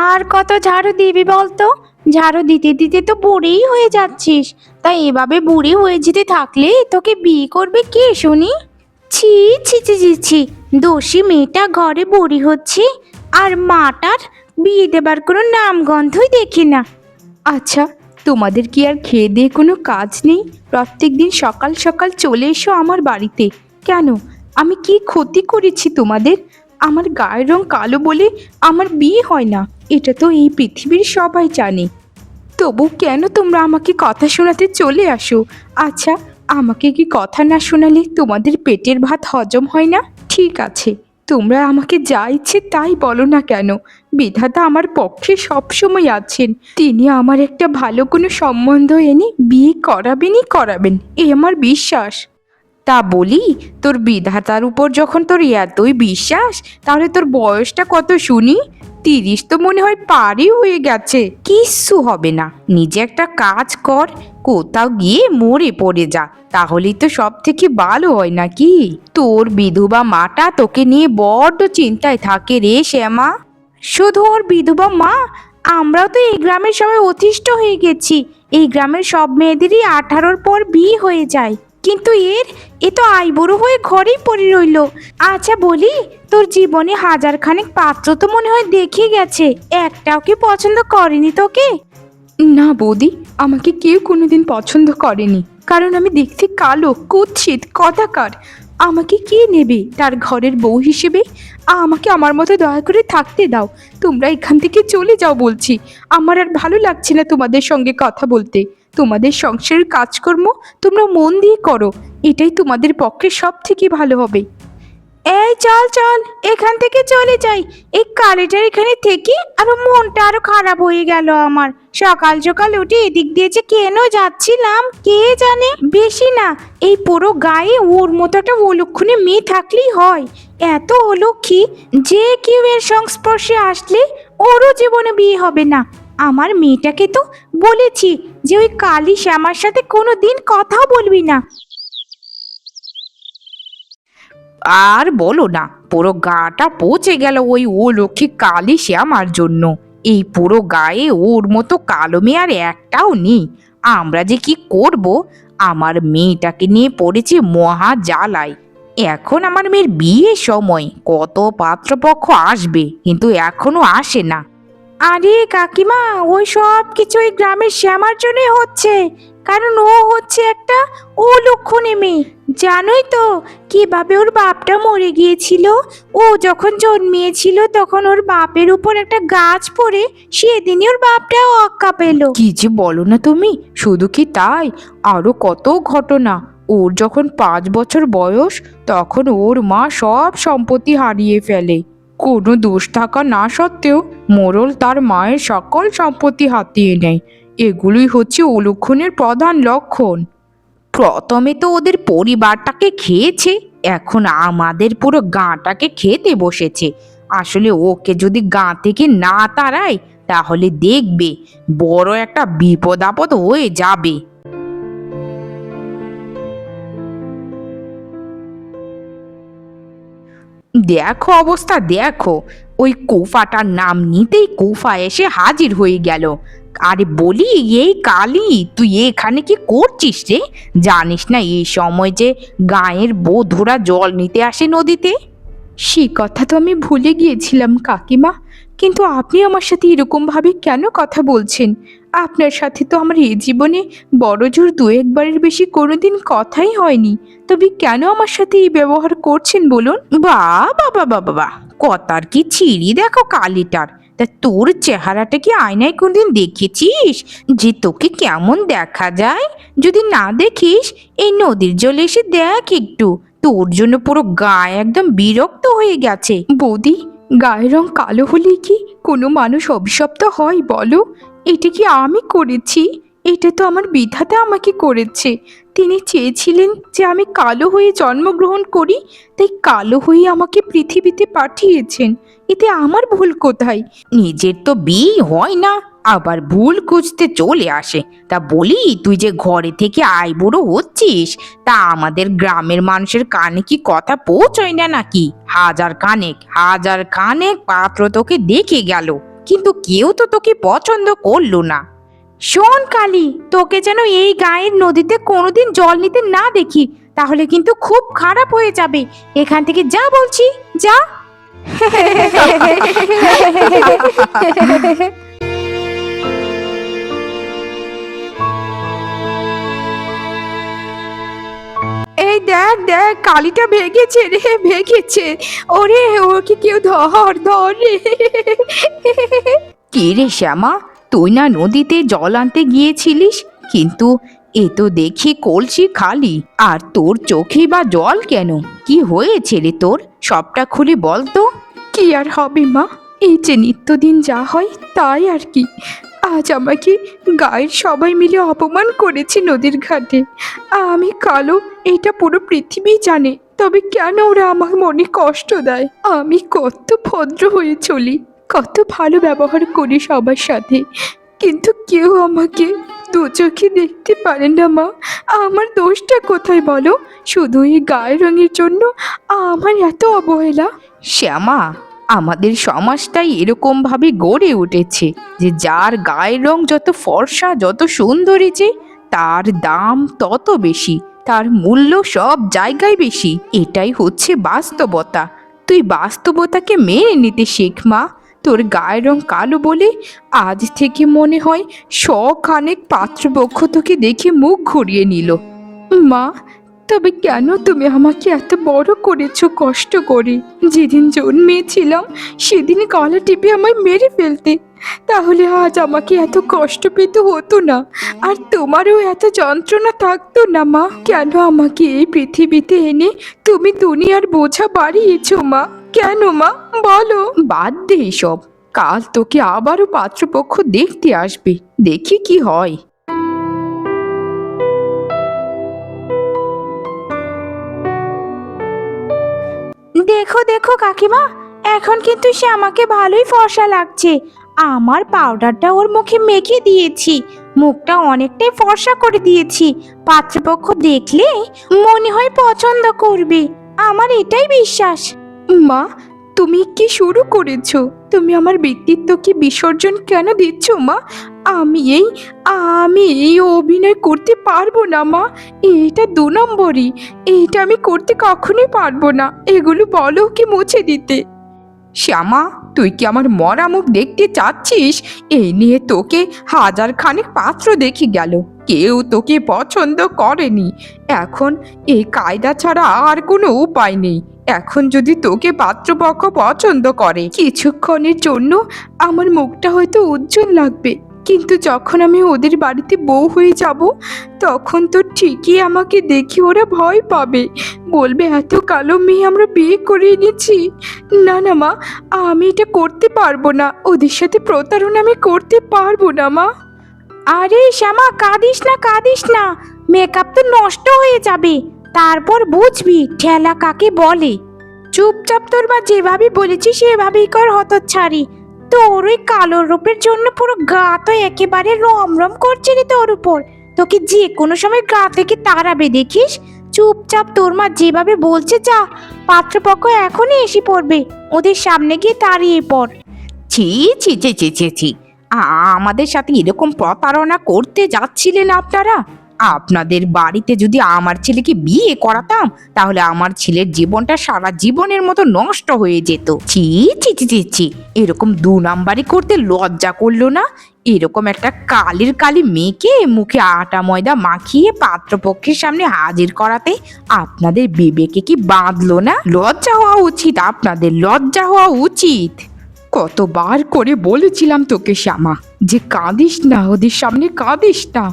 আর কত ঝাড়ু দিবি বলতো? ঝাড়ু দিতে দিতে তো বুড়িই হয়ে যাচ্ছিস। তাই এভাবে বুড়ি হয়ে যেতে থাকলে তোকে বিয়ে করবে কে শুনি? ছি ছি ছি ছি ছি, দোষী মেয়েটা ঘরে বুড়ি হচ্ছে, আর মাটার বিয়ে দেবার কোনো নামগন্ধই দেখি না। আচ্ছা, তোমাদের কি আর খেয়ে দিয়ে কোনো কাজ নেই? প্রত্যেক দিন সকাল সকাল চলে এসো আমার বাড়িতে। কেন? আমি কি ক্ষতি করেছি তোমাদের? আমার গায়ের রং কালো বলে আমার বিয়ে হয় না, এটা তো এই পৃথিবীর সবাই জানে। তবু কেন তোমরা আমাকে কথা শোনাতে চলে আসো? আচ্ছা, আমাকে কি কথা না শোনালে তোমাদের পেটের ভাত হজম হয় না? ঠিক আছে, তোমরা আমাকে যা ইচ্ছে তাই বলো না কেন, বিধাতা আমার পক্ষে সবসময় আছেন। তিনি আমার একটা ভালো কোনো সম্বন্ধ এনে বিয়ে করাবেনই করাবেন, এ আমার বিশ্বাস। তা বলি, তোর বিধাতার উপর যখন তোর এতই বিশ্বাস, তাহলে তোর বয়সটা কত শুনি? 30 তো মনে হয় পারই হয়ে গেছে। কিচ্ছু হবে না, নিজে একটা কাজ কর, কোথাও গিয়ে মরে পড়ে যা, তাহলেই তো সব থেকে ভালো হয় নাকি? তোর বিধবা মাটা তোকে নিয়ে বড্ড চিন্তায় থাকে রে শ্যামা। শুধু ওর বিধবা মা? আমরাও তো এই গ্রামের সবাই অতিষ্ঠ হয়ে গেছি। এই গ্রামের সব মেয়েদেরই 18-র পর বিয়ে হয়ে যায়, কিন্তু এ তো আইবুড়ো হয়ে ঘরেই পড়ে রইল। আচ্ছা বলি, তোর জীবনে হাজারখানেক পাত্র তো মনে হয় দেখে গেছে, একটাও কি পছন্দ করেনি তোকে? না বৌদি, আমাকে কেউ কোনোদিন পছন্দ করেনি, কারণ আমি দেখতে কালো, কুৎসিত, কদাকার। আমাকে কে নেবে তার ঘরের বউ হিসেবে? আমাকে আমার মতো দয়া করে থাকতে দাও। তোমরা এখান থেকে চলে যাও বলছি। আমার আর ভালো লাগছে না তোমাদের সঙ্গে কথা বলতে। তোমাদের সংসারের কাজকর্ম তোমরা মন দিয়ে করো, এটাই তোমাদের পক্ষে সব থেকে ভালো হবে। এই চল চল, এখান থেকে চলে যাই। এই কালিটার এখানে থেকে আরো মনটা আরো খারাপ হয়ে গেল আমার। সকাল সকাল উঠে এদিক দিয়ে যে কেন যাচ্ছিলাম কে জানে। বেশি না, এই পুরো গায়ে ওর মতো একটা অলক্ষণে মেয়ে থাকলেই হয়। এত অলক্ষী যে কেউ এর সংস্পর্শে আসলে ওরও জীবনে বিয়ে হবে না। আমার মেয়েটাকে তো বলেছি যে ওই কালী শ্যামার সাথে কোনো দিন কথাও বলবি না। আর বলো না, পুরো গাটা পচে গেল ওই ও লক্ষ্মী কালী শ্যামার জন্য। এই পুরো গায়ে ওর মতো কালো মেয়ে আর একটাও নেই। আমরা যে কি করব, আমার মেয়েটাকে নিয়ে পড়েছি মহা জ্বালায়। এখন আমার মেয়ের বিয়ের সময়, কত পাত্রপক্ষ আসবে, কিন্তু এখনো আসে না। আরে কাকিমা, ওই সব কিছু ওই গ্রামের শ্যামার জন্যই হচ্ছে, কারণ ও হচ্ছে একটা অলক্ষণে মেয়ে। জানোই তো কিভাবে ওর বাপটা মরে গিয়েছিল। ও যখন জন্মিয়েছিল তখন ওর বাপের উপর একটা গাছ পড়ে সেদিনই ওর বাপটাও অক্কা পেল। কি যে বলো না তুমি, শুধু কি তাই, আরো কত ঘটনা। ওর যখন 5 বছর বয়স, তখন ওর মা সব সম্পত্তি হারিয়ে ফেলে। কোনো দোষ থাকা না সত্ত্বেও মোড়ল তার মায়ের সকল সম্পত্তি হাতিয়ে নেয়। এগুলোই হচ্ছে অলক্ষণের প্রধান লক্ষণ। প্রথমে তো ওদের পরিবারটাকে খেয়েছে, এখন আমাদের পুরো গাঁটাকে খেতে বসেছে। আসলে ওকে যদি গাঁ থেকে না তাড়ায়, তাহলে দেখবে বড় একটা বিপদ আপদ হয়ে যাবে। দেখো অবস্থা দেখো, ওই কুফাটার নাম নিতেই কুফা এসে হাজির হয়ে গেল। আরে বলি, এই কালি, তুই এখানে কি করছিস রে? জানিস না এই সময় যে গায়ের বধূরা জল নিতে আসে নদীতে? সে কথা তো আমি ভুলে গিয়েছিলাম কাকিমা, কিন্তু আপনি আমার সাথে এরকমভাবে কেন কথা বলছেন? আপনার সাথে তো আমার এই জীবনে বড় জোর 2-1 বারের বেশি কোনোদিন কথাই হয়নি, তবে কেন আমার সাথে এই ব্যবহার করছেন বলুন? বাহ বাবা বাবা বাহ, কথার কি ছিঁড়ি দেখো কালিটার। তা তোর চেহারাটা কি আয়নায় কোনদিন দেখেছিস যে তোকে কেমন দেখা যায়? যদি না দেখিস, এই নদীর জলে এসে দেখ একটু, তোর জন্য পুরো গায়ে একদম বিরক্ত হয়ে গেছে। বৌদি, গায়ের রং কালো হলেই কি কোনো মানুষ অভিশপ্ত হয় বলো? এটা কি আমি করেছি? এটা তো আমার বিধাতা আমাকে করেছে। তিনি চেয়েছিলেন যে আমি কালো হয়ে জন্মগ্রহণ করি, তাই কালো হয়ে আমাকে পৃথিবীতে পাঠিয়েছেন। এতে আমার ভুল কোথায়? নিজের তো বিয়ে হয় না, আবার ভুল খুঁজতে চলে আসে। তা বলি, তুই যে ঘরে থেকে আইবুড়ো হচ্ছিস, তা আমাদের গ্রামের মানুষের কানে কি কথা পৌঁছয় না নাকি? হাজার খানেক পাত্র তোকে দেখে গেল, কিন্তু কেউ তো তোকে পছন্দ করলো না। শোন কালী, তোকে যেন এই গায়ের নদীতে কোনোদিন জল নিতে না দেখি, তাহলে কিন্তু খুব খারাপ হয়ে যাবে। এখান থেকে যা বলছি, যা। এই দেখ দেখ, কালিটা ভেগেছে রে, ভেগেছে। ওরে, ওকে কেউ ধর ধর রে। কে রে শ্যামা, তুই না নদীতে জল আনতে গিয়েছিলিস, কিন্তু এ তো দেখি কলসি খালি, আর তোর চোখে বা জল কেন? কি হয়েছে রে তোর? সবটা খুলে বল তো। কি আর হবে মা, এই যে নিত্যদিন যা হয় তাই আর কি। আজ আমাকে গায়ের সবাই মিলে অপমান করেছে নদীর ঘাটে। আমি কালো, এটা পুরো পৃথিবী জানে, তবে কেন ওরা আমার মনে কষ্ট দেয়? আমি কত ভদ্র হয়ে চলি, কত ভালো ব্যবহার করি সবার সাথে, কিন্তু কেউ আমাকে দু চোখে দেখতে পারে না মা। আমার দোষটা কোথায় বলো? শুধু এই গায়ের রঙের জন্য আমার এত অবহেলা? শ্যামা, আমাদের সমাজটাই এরকম ভাবে গড়ে উঠেছে যে যার গায়ের রং যত ফর্সা, যত সুন্দরী, যে তার দাম তত বেশি, তার মূল্য সব জায়গায় বেশি। এটাই হচ্ছে বাস্তবতা। তুই বাস্তবতাকে মেনে নিতে শেখ মা। তোর গায়ের রং কালো বলে আজ থেকে মনে হয় শখানেক পাত্রপক্ষ তোকে দেখে মুখ ঘুরিয়ে নিল। মা, তবে কেন তুমি আমাকে এত বড় করেছো কষ্ট করে? যেদিন জন্মেছিলাম সেদিন গলা টিপে আমায় মেরে ফেলতে, তাহলে আজ আমাকে এত কষ্ট পেতে হতো না, আর তোমারও এত যন্ত্রণা থাকতো না মা। কেন আমাকে এই পৃথিবীতে এনে তুমি দুনিয়ার বোঝা বাড়িয়েছো মা? কেন মা, বলো। বাদ দে এসব, কাল তোকে আবারও পাত্রপক্ষ দেখতে আসবে, দেখি কি হয়। দেখো দেখো কাকিমা, এখন কিন্তু সে আমাকে ভালোই ফর্সা লাগছে। আমার পাউডারটা ওর মুখে মেখে দিয়েছি, মুখটা অনেকটাই ফর্সা করে দিয়েছি। পাত্রপক্ষ দেখলে মনে হয় পছন্দ করবে, আমার এটাই বিশ্বাস। মা, তুমি কি শুরু করেছো? তুমি আমার ব্যক্তিত্বকে বিসর্জন কেন দিচ্ছ মা? আমি এই অভিনয় করতে পারবো না মা। এটা 2 নম্বরই, এইটা আমি করতে কখনোই পারবো না। এগুলো বলো কি মুছে দিতে। শ্যামা, তুই কি আমার মরা মুখ দেখতে চাচ্ছিস? এই নিয়ে তোকে হাজার খানেক পাত্র দেখে গেল, কেউ তোকে পছন্দ করেনি। এখন এই কায়দা ছাড়া আর কোনো উপায় নেই। এখন যদি তোকে পাত্রপক্ষ পছন্দ করে, কিছুক্ষণের জন্য আমার মুখটা হয়তো উজ্জ্বল লাগবে, কিন্তু যখন আমি ওদের বাড়িতে বউ হয়ে যাব, তখন তো ঠিকই আমাকে দেখে ওরা ভয় পাবে, বলবে এত কালো মেয়ে আমরা বিয়ে করে এনেছি। না না মা, আমি এটা করতে পারবো না, ওদের সাথে প্রতারণা আমি করতে পারবো না মা। আরে শ্যামা, কাঁদিস না কাঁদিস না, মেকআপ তো নষ্ট হয়ে যাবে, তারপর বুঝবি ঠেলা কাকে বলে। চুপচাপ তোর মা যেভাবে বলেছি সেভাবেই কর হতচ্ছাড়ি। তোর ওই কালো রূপের জন্য পুরো গা তো একেবারে রমরম করছে রে তোর উপর। তোকে যে কোনো সময় গা থেকে তাড়াবে দেখিস। চুপচাপ তোর মা যেভাবে বলছে যা, পাত্রপক্ষ এখনই এসে পড়বে, ওদের সামনে গিয়ে দাঁড়িয়ে পড়। ছি ছি ছি ছি ছি ছি, আমাদের সাথে এরকম প্রতারণা করতে যাচ্ছিলেন আপনারা? আপনাদের বাড়িতে যদি আমার ছেলেকে বিয়ে করাতাম, তাহলে আমার ছেলের জীবনটা সারা জীবনের মতো নষ্ট হয়ে যেত। ছি ছি ছি ছি ছি, এরকম 2 নাম্বারি করতে লজ্জা করলো না? এরকম একটা কালি মেয়েকে মুখে আটা ময়দা মাখিয়ে পাত্রপক্ষের সামনে হাজির করাতে আপনাদের বিবেকে কি বাঁধলো না? লজ্জা হওয়া উচিত, আপনাদের লজ্জা হওয়া উচিত। কতবার করে বলেছিলাম তোকে শ্যামা, যে কাঁদিস না, ওদের সামনে কাঁদিস না,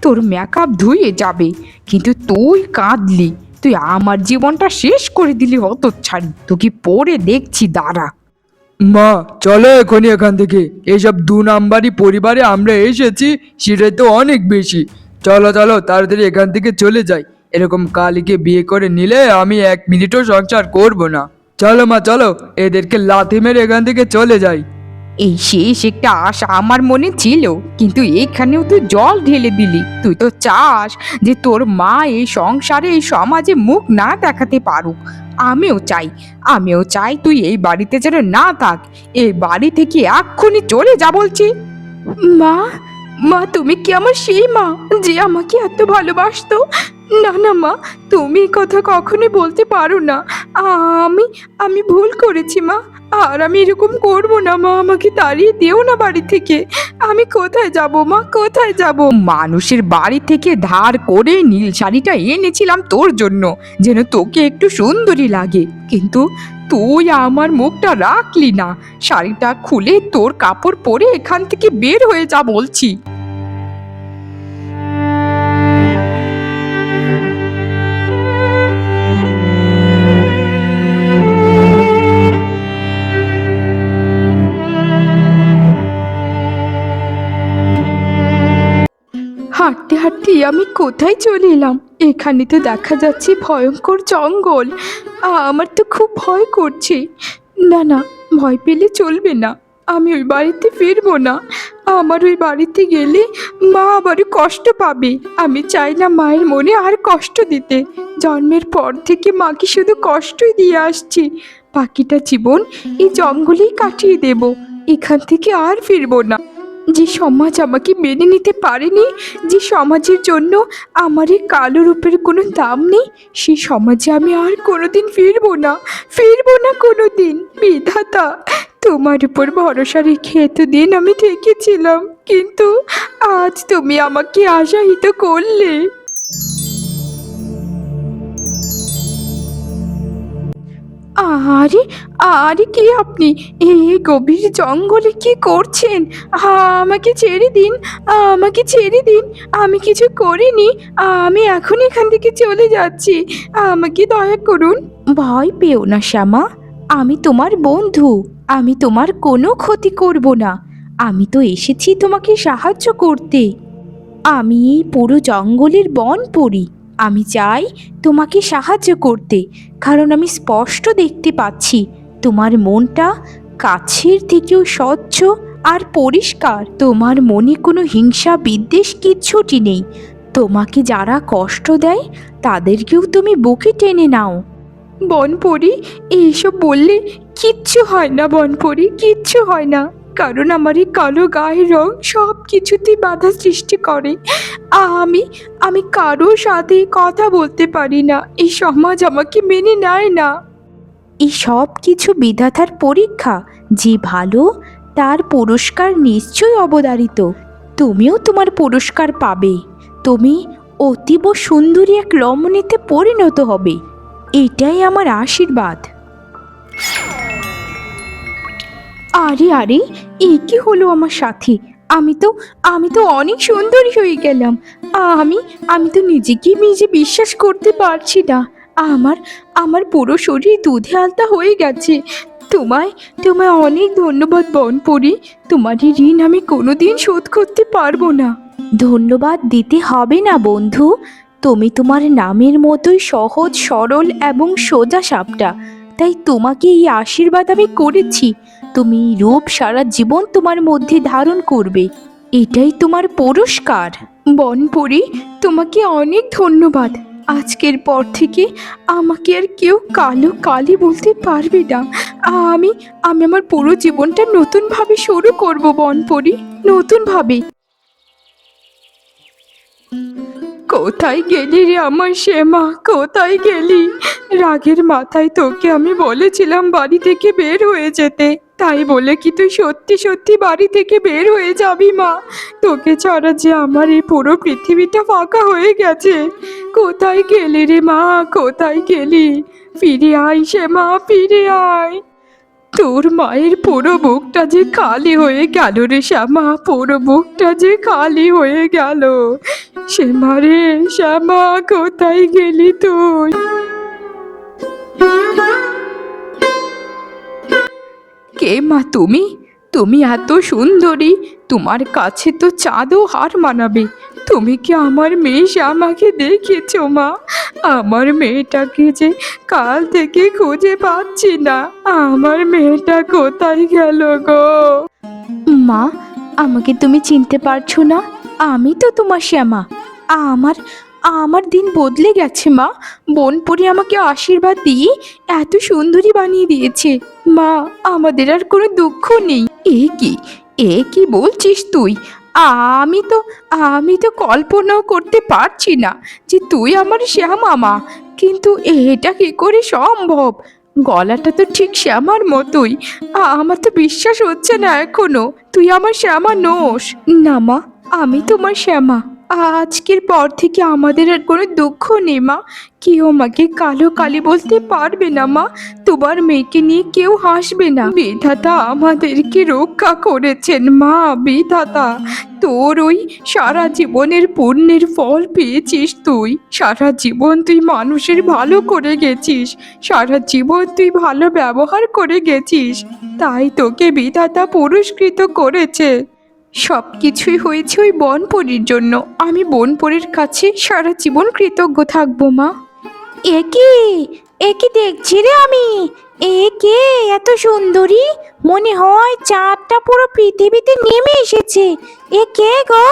তোর মেকআপ ধুয়ে যাবে, কিন্তু তুই কাঁদলি, তুই আমার জীবনটা শেষ করে দিলি হতচ্ছাড়ি। তোকে পড়ে দেখছি, দাঁড়া। মা, চলো এখনই এখান থেকে। এইসব 2 নাম্বারি পরিবারে আমরা এসেছি, সেটাই তো অনেক বেশি। চলো চলো, তাড়াতাড়ি এখান থেকে চলে যাই। এরকম কালীকে বিয়ে করে নিলে আমি 1 মিনিটও সংসার করব না। চলো মা, চলো, এদেরকে লাথি মেরে এখান থেকে চলে যাই। এই শেষ একটা আশা আমার মনে ছিল, কিন্তু এখানেও তুই জল ঢেলে দিলি। তুই তো চাস যে তোর মা এই সংসারে এই সমাজে মুখ না দেখাতে পারুক। আমিও চাই তুই এই বাড়িতে যেন না থাক। এই বাড়ি থেকে এক্ষুনি চলে যা বলছি। মা, মা তুমি কি আমার সেই মা যে আমাকে এত ভালোবাসতো? না না মা, তুমি এই কথা কখনোই বলতে পারো না। আমি আমি ভুল করেছি মা, আর আমি এরকম করবো না মা। আমাকে তাড়িয়ে দিও না বাড়ি থেকে। আমি কোথায় যাব মা, কোথায় যাব? মানুষের বাড়ি থেকে ধার করে নীল শাড়িটা এনেছিলাম তোর জন্য, যেন তোকে একটু সুন্দরী লাগে, কিন্তু তুই আমার মুখটা রাখলি না। শাড়িটা খুলে তোর কাপড় পরে এখান থেকে বের হয়ে যা বলছি। হাঁটতে হাঁটতে আমি কোথায় চলে এলাম? এখানে তো দেখা যাচ্ছে ভয়ঙ্কর জঙ্গল। আমার তো খুব ভয় করছে। না না, ভয় পেলে চলবে না। আমি ওই বাড়িতে ফিরবো না। আমার ওই বাড়িতে গেলে মা আবারও কষ্ট পাবে। আমি চাই না মায়ের মনে আর কষ্ট দিতে। জন্মের পর থেকে মাকে শুধু কষ্টই দিয়ে আসছি। বাকিটা জীবন এই জঙ্গলেই কাটিয়ে দেব। এখান থেকে আর ফিরবো না। যে সমাজ আমাকে মেনে নিতে পারেনি, যে সমাজের জন্য আমার এই কালো রূপের কোনো দাম নেই, সেই সমাজে আমি আর কোনোদিন ফিরবো না কোনোদিন। বিধাতা, তোমার উপর ভরসা রেখে এতদিন আমি থেকেছিলাম, কিন্তু আজ তুমি আমাকে আশাহত করলে। আরে আরে কে আপনি? এই গভীর জঙ্গলে কি করছেন? আমাকে ছেড়ে দিন, আমাকে ছেড়ে দিন। আমি কিছু করিনি। আমি এখন এখান থেকে চলে যাচ্ছি। আমাকে দয়া করুন। ভয় পেও না শ্যামা, আমি তোমার বন্ধু। আমি তোমার কোনো ক্ষতি করব না। আমি তো এসেছি তোমাকে সাহায্য করতে। আমি এই পুরো জঙ্গলের বনপরী। আমি চাই তোমাকে সাহায্য করতে, কারণ আমি স্পষ্ট দেখতে পাচ্ছি তোমার মনটা কাছের থেকেও স্বচ্ছ আর পরিষ্কার। তোমার মনে কোনো হিংসা বিদ্বেষ কিচ্ছুটি নেই। তোমাকে যারা কষ্ট দেয় তাদেরকেও তুমি বুকে টেনে নাও। বনপরি, এইসব বললে কিচ্ছু হয় না বনপরি, কিচ্ছু হয় না। কারণ আমার এই কালো গায়ের রং সব কিছুতেই বাধা সৃষ্টি করে। আমি আমি কারোর সাথে কথা বলতে পারি না। এই সমাজ আমাকে মেনে নেয় না। এই সব কিছু বিধাতার পরীক্ষা। যে ভালো তার পুরস্কার নিশ্চয়ই অবধারিত। তুমিও তোমার পুরস্কার পাবে। তুমি অতীব সুন্দরী এক রমণীতে পরিণত হবে। এটাই আমার আশীর্বাদ। আরে আরে, এ কি হলো আমার সাথে? আমি তো অনেক সুন্দরী হয়ে গেলাম। আমি আমি তো নিজেকে নিজে বিশ্বাস করতে পারছি না। আমার আমার পুরো শরীর দুধে আলতা হয়ে গেছে। তোমায় তোমায় অনেক ধন্যবাদ বনপরি। তোমার এই ঋণ আমি কোনোদিন শোধ করতে পারবো না। ধন্যবাদ দিতে হবে না বন্ধু। তুমি তোমার নামের মতোই সহজ সরল এবং সোজা সাপটা। তাই তোমাকে এই আশীর্বাদ আমি করেছি। তুমি এই রূপ সারা জীবন তোমার মধ্যে ধারণ করবে। এটাই তোমার পুরস্কার। বনপরি, তোমাকে অনেক ধন্যবাদ। আজকের পর থেকে আমাকে আর কেউ কালো কালি বলতে পারবে না। আমি আমি আমার পুরো জীবনটা নতুনভাবে শুরু করব বনপরি, নতুনভাবে। কোথায় গেলি রে আমার শ্যামা, কোথায় গেলি? রাগের মাথায় তোকে আমি বলেছিলাম বাড়ি থেকে বের হয়ে যেতে, তাই বলে কি তুই সত্যি সত্যি বাড়ি থেকে বের হয়ে যাবি মা? তোকে ছাড়া যে আমার এই পুরো পৃথিবীটা ফাঁকা হয়ে গেছে। কোথায় গেলি রে মা, কোথায় গেলি? ফিরে আয় শ্যামা, ফিরে আয়। তোর মায়ের পুরো বুকটা যে খালি হয়ে গেল রে শ্যামা, পুরো বুকটা যে খালি হয়ে গেল। শ্যামা রে শ্যামা, কোথায় গেলি তুই? কে মা তুমি? তুমি এত সুন্দরী, তোমার কাছে তো চাঁদও হার মানাবে। তুমি কি আমার মেয়ে শ্যামাকে দেখেছো মা? আমার মেয়েটাকে যে কাল থেকে খুঁজে পাচ্ছি না। আমার মেয়েটা কোথায় গেল গো? মা, আমাকে তুমি চিনতে পারছো না? আমি তো তোমার শ্যামা। আমার আমার দিন বদলে গেছে মা। বোনপরি আমাকে আশীর্বাদ দিয়ে এত সুন্দরী বানিয়ে দিয়েছে। মা, আমাদের আর কোনো দুঃখ নেই। এ কি বলছিস তুই? আমি তো কল্পনাও করতে পারছি না যে তুই আমার শ্যামা মা। কিন্তু এটা কি করে সম্ভব? গলাটা তো ঠিক শ্যামার মতোই। আমার তো বিশ্বাস হচ্ছে না এখনো তুই আমার শ্যামা নোস। না মা, আমি তোমার শ্যামা। আজকের পর থেকে আমাদের আর কোনো দুঃখ নেই মা। কেউ আমাকে কালো কালি বলতে পারবে না মা। তোমার মেয়েকে নিয়ে কেউ হাসবে না। বিধাতা আমাদেরকে রক্ষা করেছেন মা। বিধাতা, তোর ওই সারা জীবনের পুণ্যের ফল পেয়েছিস তুই। সারা জীবন তুই মানুষের ভালো করে গেছিস। সারা জীবন তুই ভালো ব্যবহার করে গেছিস, তাই তোকে বিধাতা পুরস্কৃত করেছে। সব কিছুই হয়েছে ওই বনপরীর জন্য। আমি বনপরীর কাছে সারা জীবন কৃতজ্ঞ থাকবো মা। এ কি দেখছি রে আমি? এ কে এত সুন্দরী? মনে হয় চাঁদটা পুরো পৃথিবীতে নেমে এসেছে। এ কে গো?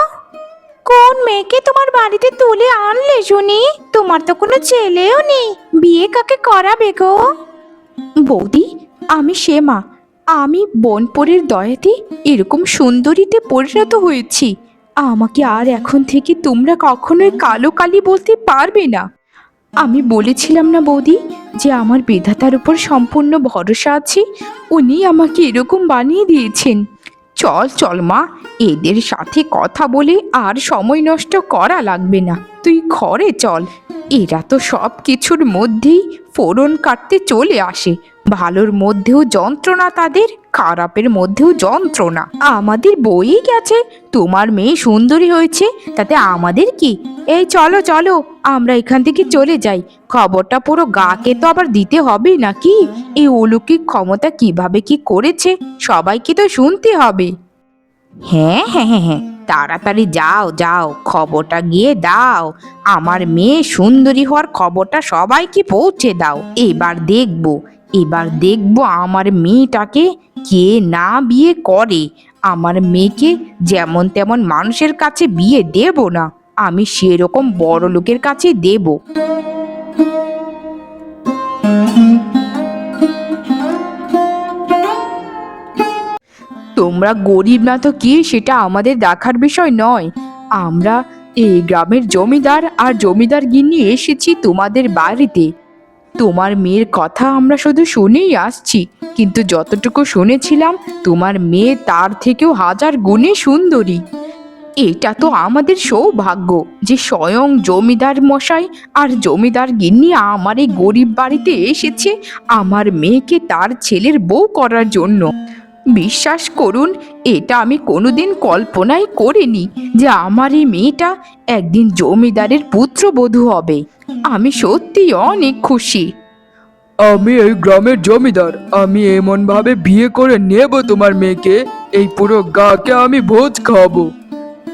কোন মেয়েকে তোমার বাড়িতে তুলে আনলে শুনি? তোমার তো কোনো ছেলেও নেই, বিয়ে কাকে করাবে গো? বৌদি, আমি শ্যামা। আমি বনপরীর দয়াতে এরকম সুন্দরীতে পরিণত হয়েছি। আমাকে আর এখন থেকে তোমরা কখনোই কালো কালি বলতে পারবে না। আমি বলেছিলাম না বৌদি যে আমার বিধাতার উপর সম্পূর্ণ ভরসা আছে। উনি আমাকে এরকম বানিয়ে দিয়েছেন। চল চল মা, এদের সাথে কথা বলে আর সময় নষ্ট করা লাগবে না। তুই ঘরে চল। এরা তো সব কিছুর মধ্যেই ফোড়ন কাটতে চলে আসে। ভালোর মধ্যেও যন্ত্রণা তাদের, খারাপের মধ্যেও যন্ত্রণা। আমাদের বই গেছে, তোমার মেয়ে সুন্দরী হয়েছে, তাতে আমাদের কি? এই চলো চলো, আমরা এখান থেকে চলে যাই। খবরটা পুরো গাকে তো আবার দিতে হবে নাকি? এই অলৌকিক ক্ষমতা কিভাবে কি করেছে সবাইকে তো শুনতে হবে। হ্যাঁ হ্যাঁ হ্যাঁ হ্যাঁ, তাড়াতাড়ি যাও যাও, খবরটা গিয়ে দাও। আমার মেয়ে সুন্দরী হওয়ার খবরটা সবাইকে পৌঁছে দাও। এবার দেখবো আমার মেয়েটাকে কে না বিয়ে করে। আমার মেয়েকে যেমন তেমন মানুষের কাছে বিয়ে দেব না, আমি সেরকম বড় লোকের কাছে দেব। তোমরা গরিব না তো কি সেটা আমাদের দেখার বিষয় নয়। আমরা এই গ্রামের জমিদার আর জমিদার গিন্নি এসেছি তোমাদের বাড়িতে। তোমার মেয়ের কথা আমরা শুধু শুনেই আসছি, কিন্তু যতটুকু শুনেছিলাম তোমার মেয়ে তার থেকেও হাজার গুণে সুন্দরী। এটা তো আমাদের সৌভাগ্য যে স্বয়ং জমিদার মশাই আর জমিদার গিন্নি আমার এই গরিব বাড়িতে এসেছে আমার মেয়েকে তার ছেলের বউ করার জন্য। বিশ্বাস করুন, এটা আমি কোনোদিন কল্পনাই করিনি যে আমার এই মেয়েটা একদিন জমিদারের পুত্রবধূ হবে। আমি সত্যি অনেক খুশি। আমি এই গ্রামের জমিদার, আমি এমন ভাবে বিয়ে করে নেব তোমার মেয়েকে, এই পুরো গাকে আমি ভোজ খাওয়াবো।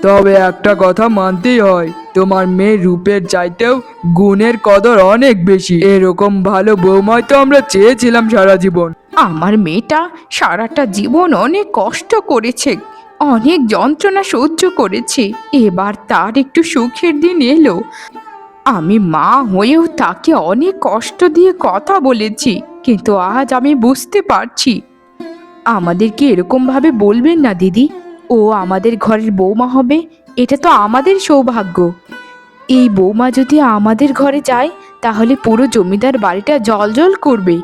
তবে একটা কথা মানতেই হয়, তোমার মেয়ের রূপের চাইতেও গুণের কদর অনেক বেশি। এরকম ভালো বৌমাই তো আমরা চেয়েছিলাম সারা জীবন। আমার মেয়েটা সারাটা জীবন অনেক কষ্ট করেছে, অনেক যন্ত্রণা সহ্য করেছে। এবার তার একটু সুখের দিন এলো। আমি মা হয়েও তাকে অনেক কষ্ট দিয়ে কথা বলেছি, কিন্তু আজ আমি বুঝতে পারছি। আমাদেরকে এরকম ভাবে বলবেন না দিদি। ও আমাদের ঘরের বৌমা হবে, এটা তো আমাদের সৌভাগ্য। এই বৌমা যদি আমাদের ঘরে যায় তাহলে পুরো জমিদার বাড়িটা জ্বলজ্বল করবে।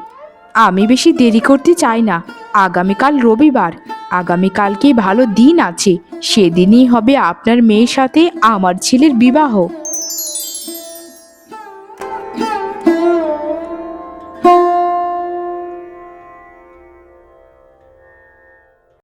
আমি বেশি দেরি করতে চাই না। আগামীকাল রবিবার, আগামীকালকে ভালো দিন আছে, সেদিনই হবে আপনার মেয়ের সাথে আমার ছেলের বিবাহ।